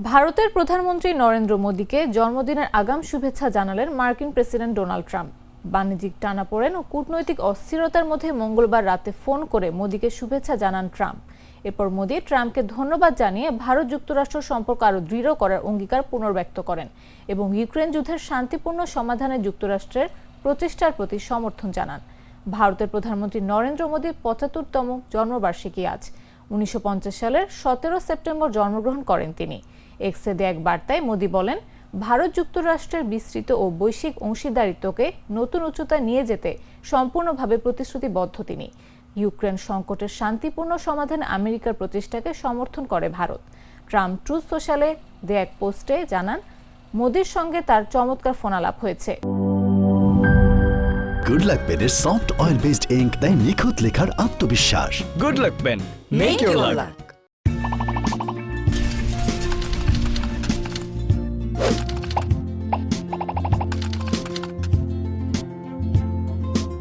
ভারতের প্রধানমন্ত্রী নরেন্দ্র মোদীকে জন্মদিনের আগাম শুভেচ্ছা জানালেন মার্কিন প্রেসিডেন্ট ডোনাল্ড ট্রাম্প। বাণিজ্যিক টানাপোড়েন ও কূটনৈতিক অস্থিরতার মধ্যে মঙ্গলবার রাতে ফোন করে মোদীকে শুভেচ্ছা জানান ট্রাম্প। এরপর মোদী ট্রাম্পকে ধন্যবাদ জানিয়ে ভারত যুক্তরাষ্ট্র সম্পর্ক আরও দৃঢ় করার অঙ্গীকার পুনর্ব্যক্ত করেন এবং ইউক্রেন যুদ্ধের শান্তিপূর্ণ সমাধানে যুক্তরাষ্ট্রের প্রচেষ্টার প্রতি সমর্থন জানান। ভারতের প্রধানমন্ত্রী নরেন্দ্র মোদীর ৭৫তম জন্মবার্ষিকী আজ। ১৯৫০ সালের ১৭ সেপ্টেম্বর জন্মগ্রহণ করেন তিনি। এক্সে দেয়া এক বার্তায় মোদী বলেন, ভারত যুক্তরাষ্ট্রের বিস্তৃত ও বৈশ্বিক অংশীদারিত্বকে নতুন উচ্চতায় নিয়ে যেতে সম্পূর্ণভাবে প্রতিশ্রুতিবদ্ধ তিনি। ইউক্রেন সংকটের শান্তিপূর্ণ সমাধানে আমেরিকার প্রচেষ্টাকে সমর্থন করে ভারত। ট্রাম্প ট্রুথ সোশ্যালে দেয়া এক পোস্টে জানান, মোদীর সঙ্গে তার চমৎকার ফোনালাপ হয়েছে। গুড লাক পেনের সফট অয়েল বেসড ইঙ্ক দেয় নিখুঁত লেখার আত্মবিশ্বাস। Good luck pen. Make your luck.